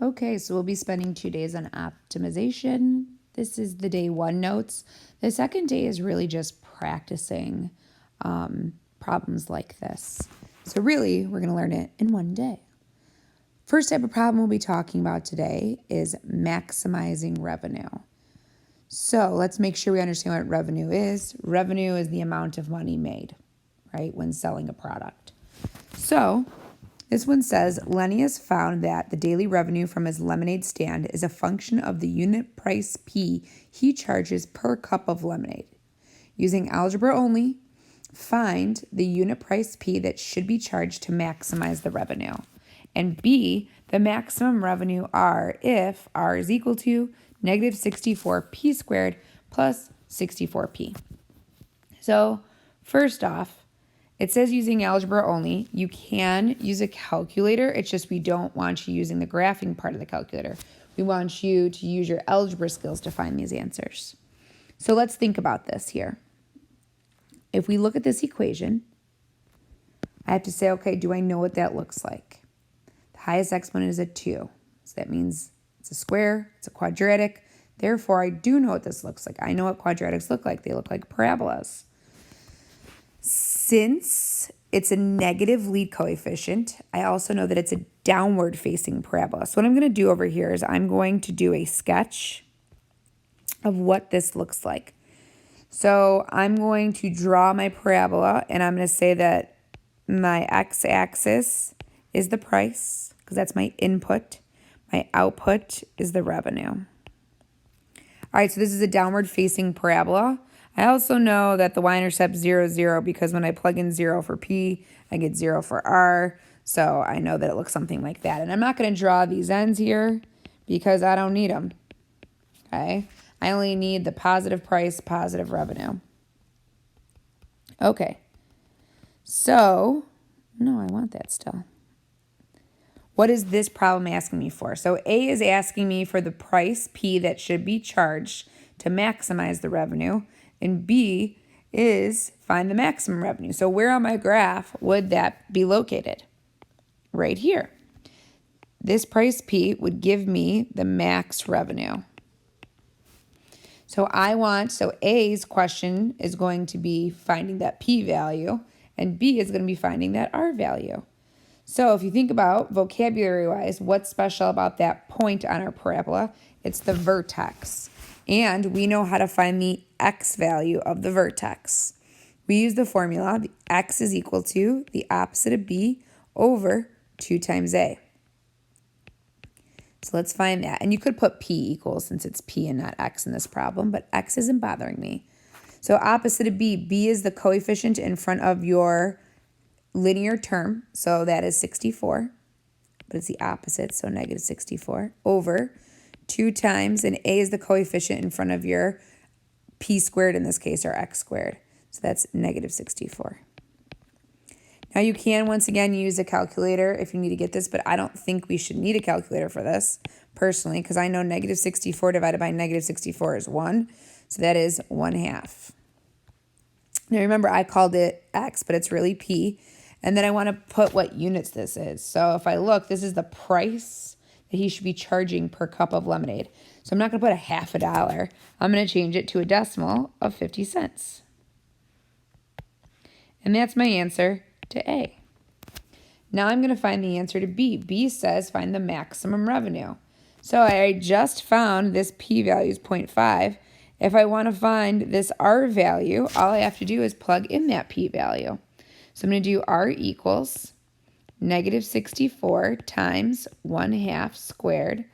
Okay, so we'll be spending 2 days on optimization. This is the day one notes. The second day is really just practicing problems like this. So really, we're going to learn it in one day. First type of problem we'll be talking about today is maximizing revenue. So let's make sure we understand what revenue is. Revenue is the amount of money made, right, when selling a product. So this one says, Lenny has found that the daily revenue from his lemonade stand is a function of the unit price P he charges per cup of lemonade. Using algebra only, find the unit price P that should be charged to maximize the revenue. And B, the maximum revenue R if R is equal to negative 64P squared plus 64P. So first off, it says using algebra only. You can use a calculator. It's just we don't want you using the graphing part of the calculator. We want you to use your algebra skills to find these answers. So let's think about this here. If we look at this equation, I have to say, okay, do I know what that looks like? The highest exponent is a 2. So that means it's a square, it's a quadratic. Therefore, I do know what this looks like. I know what quadratics look like. They look like parabolas. Since it's a negative lead coefficient, I also know that it's a downward facing parabola. So what I'm going to do over here is I'm going to do a sketch of what this looks like. So I'm going to draw my parabola, and I'm going to say that my x-axis is the price, because that's my input. My output is the revenue. All right, so this is a downward facing parabola. I also know that the y-intercept 0, 0, because when I plug in 0 for P, I get 0 for R. So I know that it looks something like that. And I'm not going to draw these ends here because I don't need them. Okay? I only need the positive price, positive revenue. Okay. So, no, I want that still. What is this problem asking me for? So A is asking me for the price P that should be charged to maximize the revenue. And B is find the maximum revenue. So where on my graph would that be located? Right here. This price P would give me the max revenue. So A's question is going to be finding that P value, and B is going to be finding that R value. So if you think about vocabulary-wise, what's special about that point on our parabola? It's the vertex. And we know how to find the x value of the vertex. We use the formula, the x is equal to the opposite of B over 2 times A. So let's find that. And you could put P equals since it's P and not X in this problem, but X isn't bothering me. So opposite of B, B is the coefficient in front of your linear term. So that is 64, but it's the opposite, so negative 64 over 2 times, and A is the coefficient in front of your P squared in this case, or X squared. So that's negative 64. Now you can, once again, use a calculator if you need to get this, but I don't think we should need a calculator for this, personally, because I know negative 64 divided by negative 64 is 1. So that is 1/2. Now remember, I called it X, but it's really P. And then I want to put what units this is. So if I look, this is the price that he should be charging per cup of lemonade. So I'm not going to put $0.50. I'm going to change it to a decimal of 50 cents. And that's my answer to A. Now I'm going to find the answer to B. B says find the maximum revenue. So I just found this P value is 0.5. If I want to find this R value, all I have to do is plug in that P value. So I'm going to do R equals negative 64 times 1/2 squared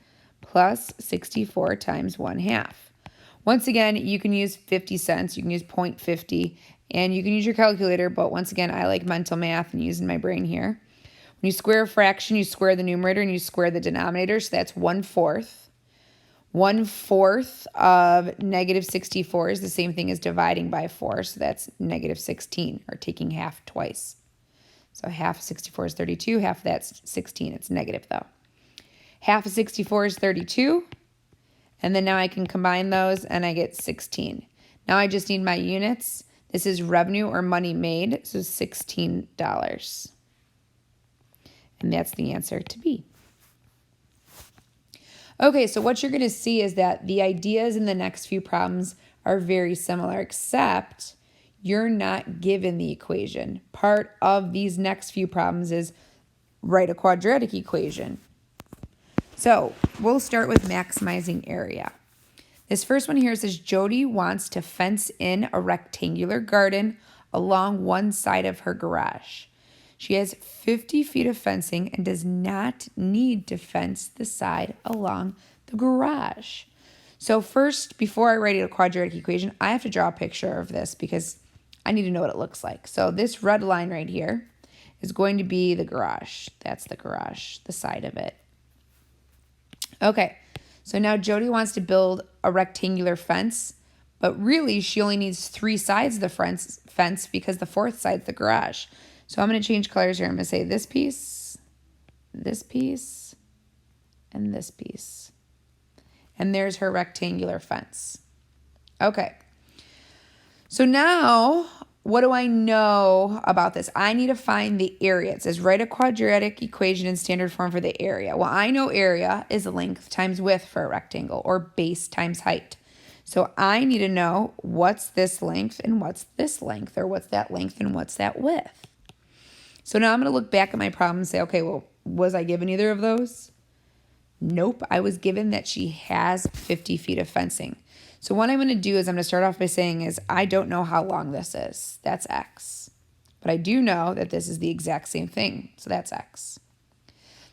plus 64 times 1/2. Once again, you can use 50 cents, you can use 0.50, and you can use your calculator, but once again, I like mental math and using my brain here. When you square a fraction, you square the numerator and you square the denominator, so that's 1/4. 1/4 of negative 64 is the same thing as dividing by 4, so that's negative 16, or taking half twice. So half of 64 is 32, half of that's 16. It's negative, though. Half of 64 is 32, and then now I can combine those, and I get 16. Now I just need my units. This is revenue or money made, so $16. And that's the answer to B. Okay, so what you're going to see is that the ideas in the next few problems are very similar, except you're not given the equation. Part of these next few problems is write a quadratic equation. So we'll start with maximizing area. This first one here says Jody wants to fence in a rectangular garden along one side of her garage. She has 50 feet of fencing and does not need to fence the side along the garage. So first, before I write a quadratic equation, I have to draw a picture of this because I need to know what it looks like. So this red line right here is going to be the garage. That's the garage, the side of it. Okay, so now Jody wants to build a rectangular fence, but really she only needs 3 sides of the fence because the 4th side's the garage. So I'm going to change colors here. I'm going to say this piece, and this piece. And there's her rectangular fence. Okay. So now, what do I know about this? I need to find the area. It says write a quadratic equation in standard form for the area. Well, I know area is length times width for a rectangle, or base times height. So I need to know what's this length and what's this length, or what's that length and what's that width. So now I'm going to look back at my problem and say, okay, well, was I given either of those? Nope, I was given that she has 50 feet of fencing. So what I'm going to do is I'm going to start off by saying is I don't know how long this is. That's X. But I do know that this is the exact same thing. So that's X.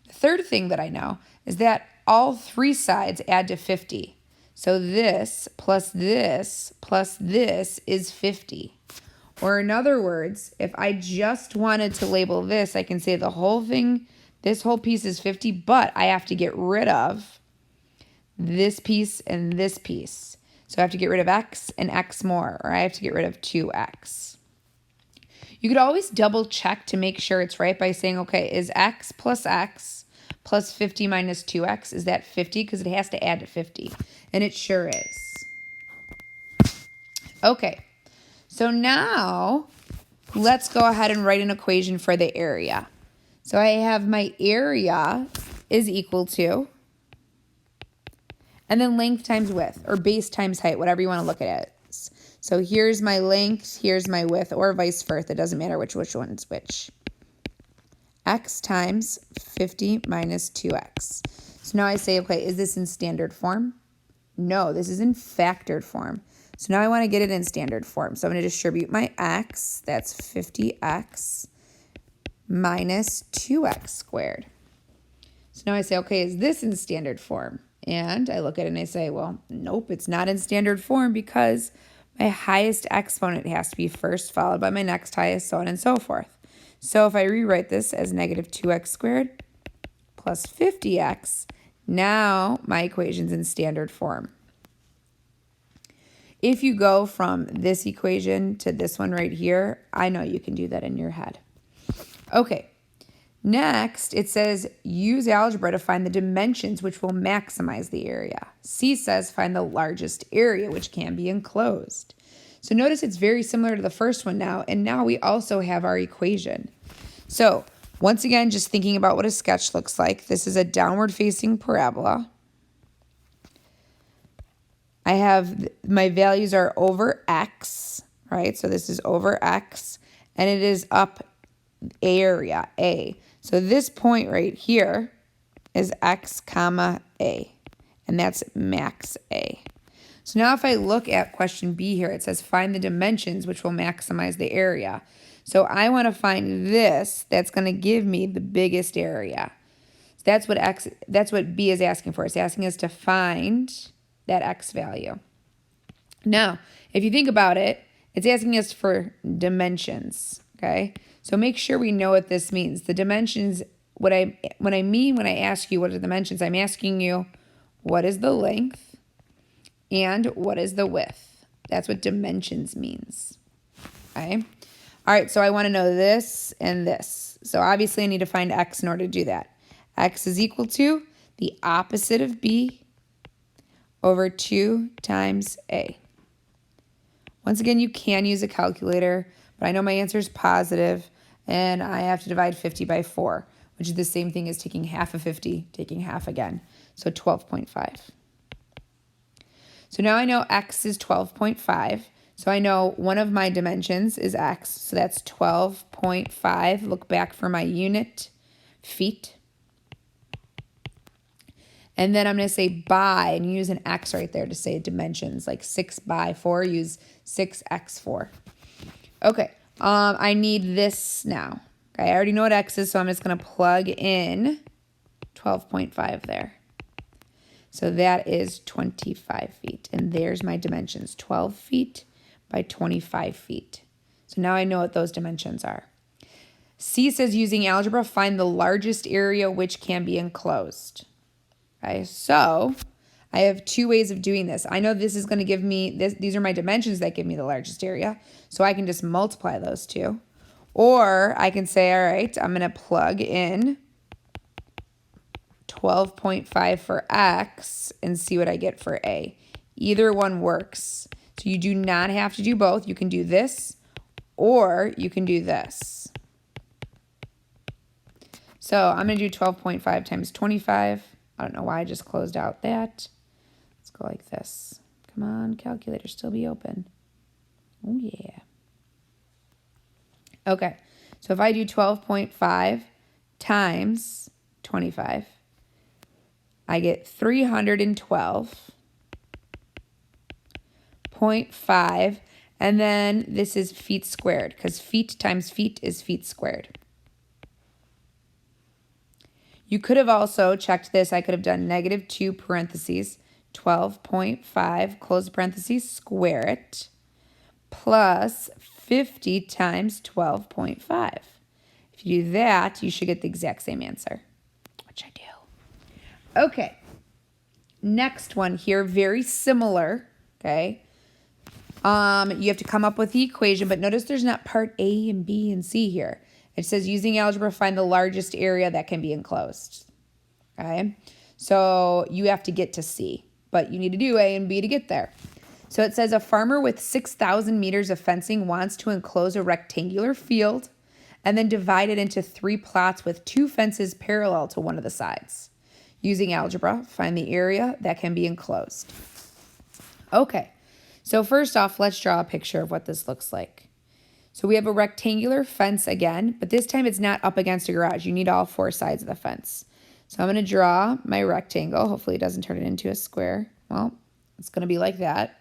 The third thing that I know is that all 3 sides add to 50. So this plus this plus this is 50. Or in other words, if I just wanted to label this, I can say the whole thing, this whole piece is 50, but I have to get rid of this piece and this piece. So I have to get rid of X and X more, or I have to get rid of 2X. You could always double check to make sure it's right by saying, okay, is X plus 50 minus 2X, is that 50? Because it has to add to 50, and it sure is. Okay. So now let's go ahead and write an equation for the area. So I have my area is equal to, and then length times width, or base times height, whatever you want to look at it. So here's my length, here's my width, or vice versa. It doesn't matter which one is which. X times 50 minus 2X. So now I say, okay, is this in standard form? No, this is in factored form. So now I want to get it in standard form. So I'm going to distribute my X, that's 50X minus 2X squared. So now I say, okay, is this in standard form? And I look at it and I say, well, nope, it's not in standard form because my highest exponent has to be first, followed by my next highest, so on and so forth. So if I rewrite this as negative 2X squared plus 50X, now my equation's in standard form. If you go from this equation to this one right here, I know you can do that in your head. Okay, next it says use algebra to find the dimensions which will maximize the area. C says find the largest area which can be enclosed. So notice it's very similar to the first one now, and now we also have our equation. So once again, just thinking about what a sketch looks like, this is a downward facing parabola. I have my values are over X, right? So this is over X, and it is up area, A. So this point right here is X comma A, and that's max A. So now if I look at question B here, it says find the dimensions which will maximize the area. So I want to find this that's going to give me the biggest area. So that's what B is asking for. It's asking us to find that X value. Now, if you think about it, it's asking us for dimensions, okay? So make sure we know what this means. The dimensions, when I ask you what are the dimensions, I'm asking you what is the length and what is the width. That's what dimensions means, okay? All right, so I want to know this and this. So obviously I need to find X in order to do that. X is equal to the opposite of B over 2 times A. Once again, you can use a calculator, but I know my answer is positive, and I have to divide 50 by 4, which is the same thing as taking half of 50, taking half again. So 12.5. So now I know x is 12.5. So I know one of my dimensions is x. So that's 12.5. Look back for my unit, feet. And then I'm going to say by, and use an x right there to say dimensions, like 6 by 4, use 6x4. Okay, I need this now. Okay, I already know what x is, so I'm just going to plug in 12.5 there. So that is 25 feet. And there's my dimensions, 12 feet by 25 feet. So now I know what those dimensions are. C says using algebra, find the largest area which can be enclosed. Okay, so I have two ways of doing this. I know this is going to give me, these are my dimensions that give me the largest area. So I can just multiply those two. Or I can say, all right, I'm going to plug in 12.5 for x and see what I get for a. Either one works. So you do not have to do both. You can do this or you can do this. So I'm going to do 12.5 times 25. I don't know why I just closed out that. Let's go like this. Come on, calculator, still be open. Oh, yeah. Okay, so if I do 12.5 times 25, I get 312.5, and then this is feet squared, because feet times feet is feet squared. You could have also checked this. I could have done -2 parentheses, 12.5, close parentheses, square it, plus 50 times 12.5. If you do that, you should get the exact same answer, which I do. Okay, next one here, very similar, okay? You have to come up with the equation, but notice there's not part A and B and C here. It says using algebra, find the largest area that can be enclosed. Okay, so you have to get to C, but you need to do A and B to get there. So it says a farmer with 6,000 meters of fencing wants to enclose a rectangular field and then divide it into 3 plots with 2 fences parallel to one of the sides. Using algebra, find the area that can be enclosed. Okay, so first off, let's draw a picture of what this looks like. So we have a rectangular fence again, but this time it's not up against a garage. You need all 4 sides of the fence. So I'm going to draw my rectangle. Hopefully it doesn't turn it into a square. Well, it's going to be like that.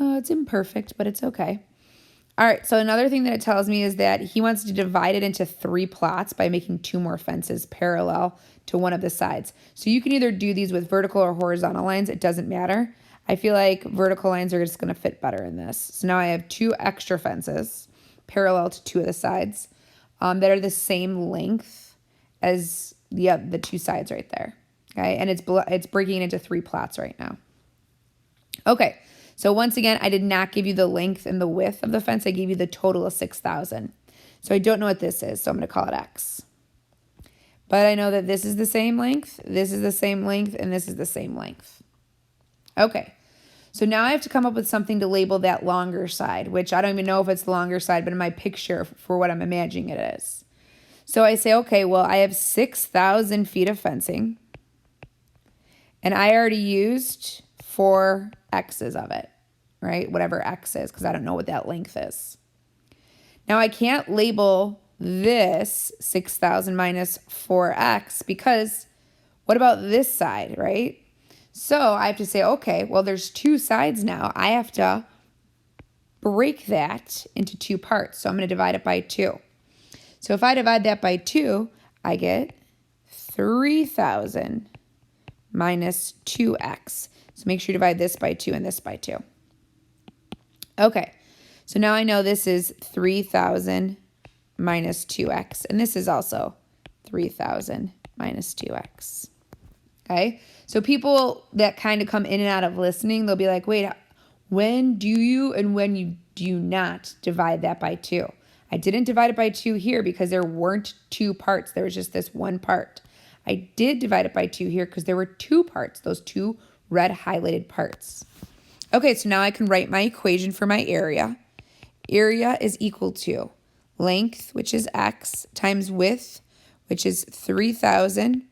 It's imperfect, but it's okay. All right, so another thing that it tells me is that he wants to divide it into 3 plots by making 2 more fences parallel to one of the sides. So you can either do these with vertical or horizontal lines. It doesn't matter. I feel like vertical lines are just going to fit better in this. So now I have 2 extra fences parallel to 2 of the sides that are the same length as the 2 sides right there. Okay, and it's breaking into 3 plots right now. Okay, so once again, I did not give you the length and the width of the fence. I gave you the total of 6,000. So I don't know what this is, so I'm going to call it X. But I know that this is the same length, this is the same length, and this is the same length. Okay. So now I have to come up with something to label that longer side, which I don't even know if it's the longer side, but in my picture for what I'm imagining it is. So I say, okay, well, I have 6,000 feet of fencing, and I already used 4 X's of it, right? Whatever X is, because I don't know what that length is. Now I can't label this 6,000 minus 4X because what about this side, right? So I have to say, okay, well, there's 2 sides now. I have to break that into 2 parts. So I'm going to divide it by 2. So if I divide that by 2, I get 3,000 minus 2x. So make sure you divide this by 2 and this by 2. Okay, so now I know this is 3,000 minus 2x. And this is also 3,000 minus 2x. Okay, so people that kind of come in and out of listening, they'll be like, wait, when do you and when you do not divide that by 2? I didn't divide it by 2 here because there weren't 2 parts. There was just this one part. I did divide it by 2 here because there were 2 parts, those 2 red highlighted parts. Okay, so now I can write my equation for my area. Area is equal to length, which is x, times width, which is 3,000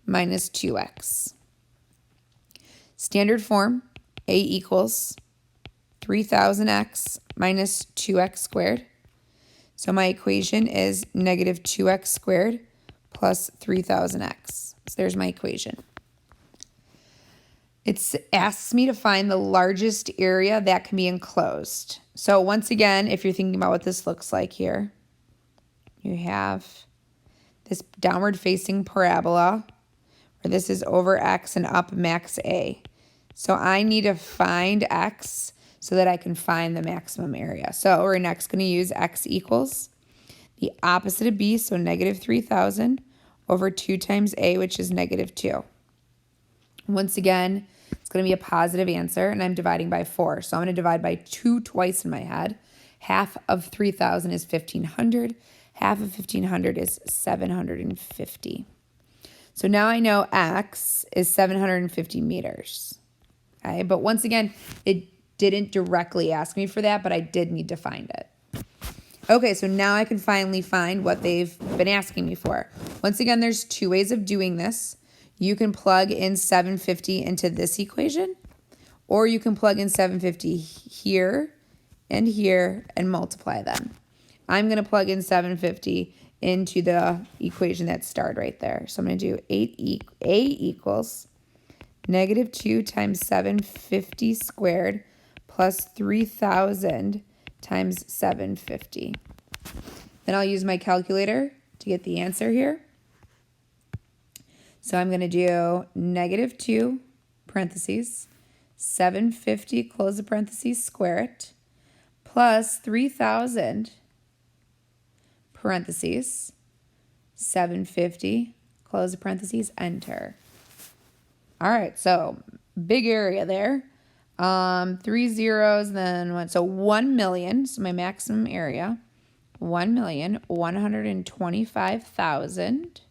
minus 2x. Standard form, a equals 3,000x minus 2x squared. So my equation is negative 2x squared plus 3,000x. So there's my equation. It asks me to find the largest area that can be enclosed. So once again, if you're thinking about what this looks like here, you have this downward facing parabola, where this is over x and up max a. So I need to find x so that I can find the maximum area. So we're next going to use x equals the opposite of b, so negative 3,000 over 2 times a, which is negative 2. Once again, it's going to be a positive answer, and I'm dividing by 4. So I'm going to divide by 2 twice in my head. Half of 3,000 is 1,500. Half of 1,500 is 750. So now I know x is 750 meters. Okay, but once again, it didn't directly ask me for that, but I did need to find it. Okay, so now I can finally find what they've been asking me for. Once again, there's 2 ways of doing this. You can plug in 750 into this equation, or you can plug in 750 here and multiply them. I'm going to plug in 750 into the equation that starred right there. So I'm going to do a equals negative 2 times 750 squared plus 3,000 times 750. Then I'll use my calculator to get the answer here. So I'm going to do negative 2 parentheses 750 close the parentheses square it plus 3,000 parentheses 750 close the parentheses enter. All right, so big area there. 3 zeros, then one. So 1 million. So my maximum area, 1,125,000.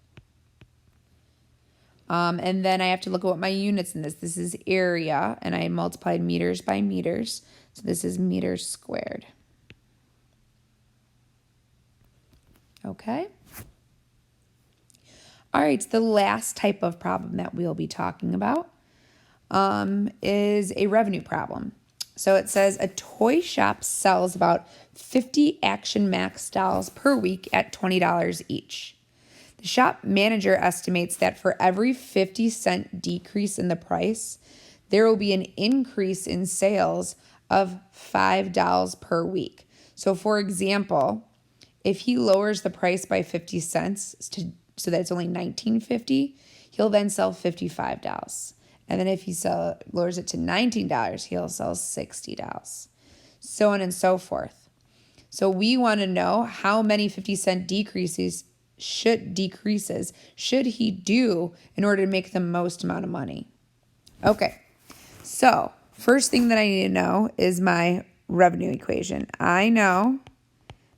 And then I have to look at what my units in this. This is area, and I multiplied meters by meters. So this is meters squared. Okay. All right, so the last type of problem that we'll be talking about is a revenue problem. So it says a toy shop sells about 50 Action Max dolls per week at $20 each. The shop manager estimates that for every 50-cent decrease in the price, there will be an increase in sales of $5 per week. So for example, if he lowers the price by 50 cents so that it's only $19.50, he'll then sell $55. And then if he lowers it to $19, he'll sell $60. So on and so forth. So we want to know how many 50-cent decreases should he do in order to make the most amount of money. Okay, so first thing that I need to know is my revenue equation. I know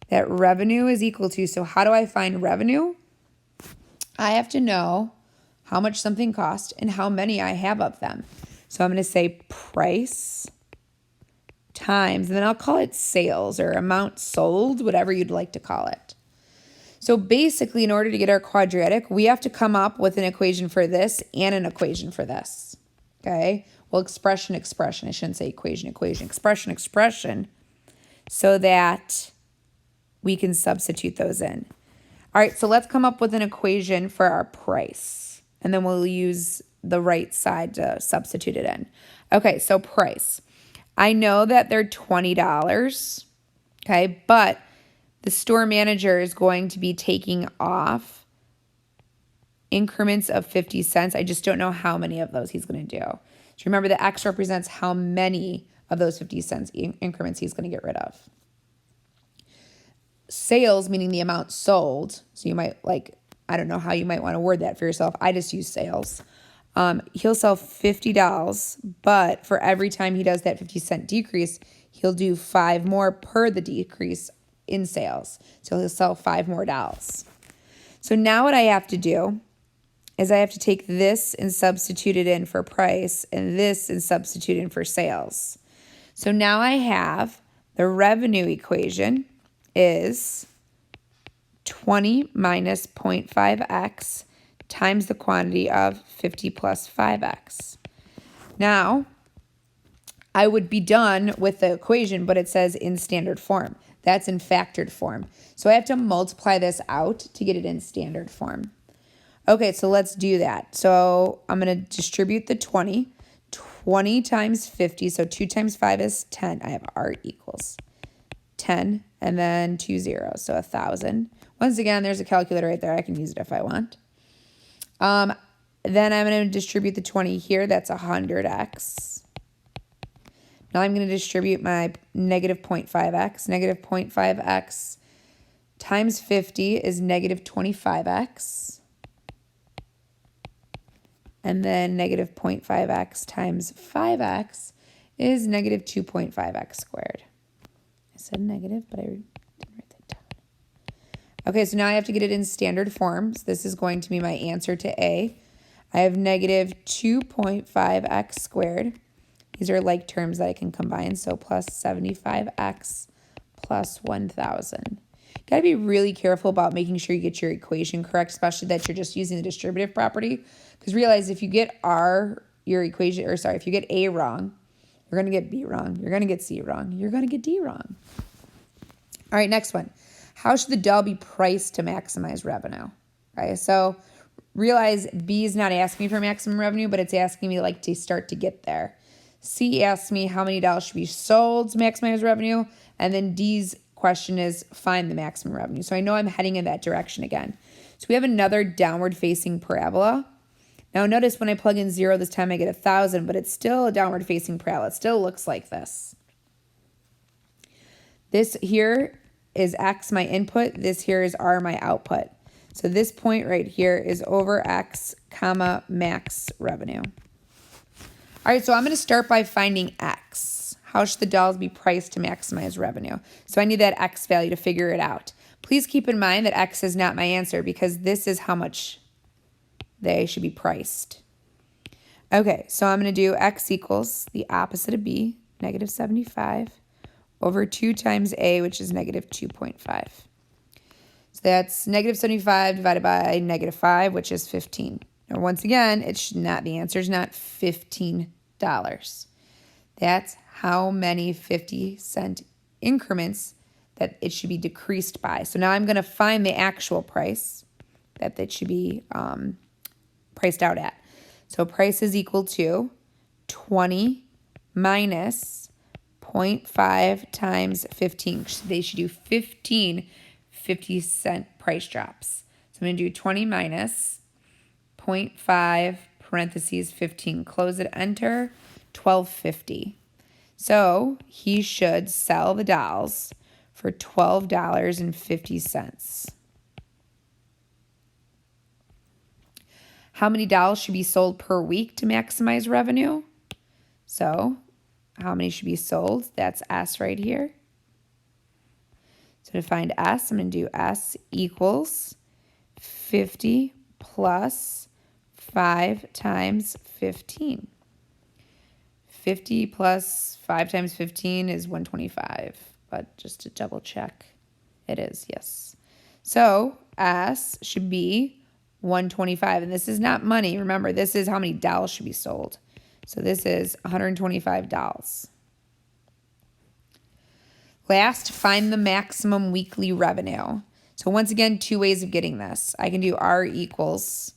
that revenue is equal to, so how do I find revenue? I have to know how much something costs and how many I have of them. So I'm going to say price times, and then I'll call it sales or amount sold, whatever you'd like to call it. So basically, in order to get our quadratic, we have to come up with an equation for this and an equation for this. Okay? Well, expression. I shouldn't say equation. Expression, so that we can substitute those in. All right, so let's come up with an equation for our price, and then we'll use the right side to substitute it in. Okay, so price. I know that they're $20, okay, but the store manager is going to be taking off increments of 50 cents. I just don't know how many of those he's going to do. So remember, the X represents how many of those 50 cents increments he's going to get rid of. Sales, meaning the amount sold. So you might I don't know how you might want to word that for yourself. I just use sales. He'll sell $50, but for every time he does that 50-cent decrease, he'll do 5 more per the decrease in sales. So he'll sell 5 more dolls. So now what I have to do is I have to take this and substitute it in for price and this and substitute in for sales. So now I have the revenue equation is 20 minus 0.5x times the quantity of 50 plus 5x. Now, I would be done with the equation, but it says in standard form. That's in factored form. So I have to multiply this out to get it in standard form. Okay, so let's do that. So I'm going to distribute the 20. 20 times 50, so 2 times 5 is 10. I have R equals 10, and then 2 zeros, so 1,000. Once again, there's a calculator right there. I can use it if I want. Then I'm going to distribute the 20 here. That's 100x. Now I'm going to distribute my negative 0.5x. Negative 0.5x times 50 is negative 25x. And then negative 0.5x times 5x is negative 2.5x squared. I said negative, but I didn't write that down. Okay, so now I have to get it in standard form. So this is going to be my answer to A. I have negative 2.5x squared. These are like terms that I can combine. So plus 75x plus 1,000. Got to be really careful about making sure you get your equation correct, especially that you're just using the distributive property. Because realize if you get if you get A wrong, you're going to get B wrong. You're going to get C wrong. You're going to get D wrong. All right, next one. How should the doll be priced to maximize revenue? Okay, so realize B is not asking me for maximum revenue, but it's asking me like to start to get there. C asks me how many dolls should be sold to maximize revenue. And then D's question is find the maximum revenue. So I know I'm heading in that direction again. So we have another downward facing parabola. Now notice when I plug in 0 this time I get 1,000, but it's still a downward facing parabola. It still looks like this. This here is X, my input. This here is R, my output. So this point right here is over X, comma, max revenue. All right, so I'm going to start by finding X. How should the dolls be priced to maximize revenue? So I need that X value to figure it out. Please keep in mind that X is not my answer because this is how much they should be priced. Okay, so I'm going to do X equals the opposite of B, negative 75, over 2 times A, which is negative 2.5. So that's negative 75 divided by negative 5, which is 15. Now, once again, it should not, the answer is not $15. That's how many 50-cent increments that it should be decreased by. So now I'm going to find the actual price that it should be priced out at. So price is equal to 20 minus 0.5 times 15. They should do 15 50-cent price drops. So I'm going to do 20 minus 0.5 parentheses 15. Close it, enter, $12.50. So he should sell the dolls for $12.50. How many dolls should be sold per week to maximize revenue? So how many should be sold? That's S right here. So to find S, I'm going to do S equals 50 plus 5 times 15. 50 plus 5 times 15 is 125, but just to double check, it is, yes. So S should be 125, and this is not money. Remember, this is how many dolls should be sold. So this is 125 dolls. Last, find the maximum weekly revenue. So once again, 2 ways of getting this. I can do R equals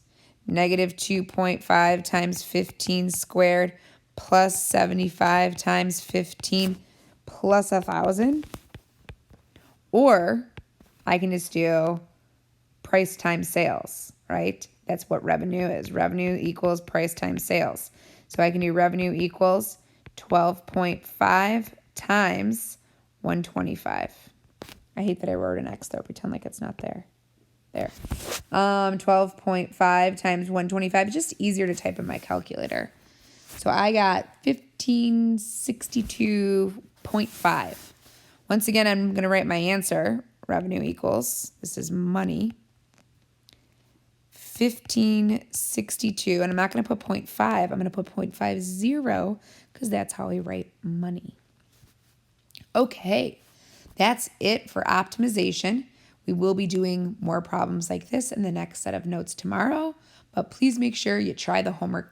negative 2.5 times 15 squared plus 75 times 15 plus 1,000. Or I can just do price times sales, right? That's what revenue is. Revenue equals price times sales. So I can do revenue equals 12.5 times 125. I hate that I wrote an X though. Pretend like it's not there. There. 12.5 times 125. It's just easier to type in my calculator. So I got 1562.5. Once again, I'm going to write my answer. Revenue equals, this is money, 1562. And I'm not going to put 0.5. I'm going to put 0.50 because that's how I write money. Okay, that's it for optimization. We will be doing more problems like this in the next set of notes tomorrow, but please make sure you try the homework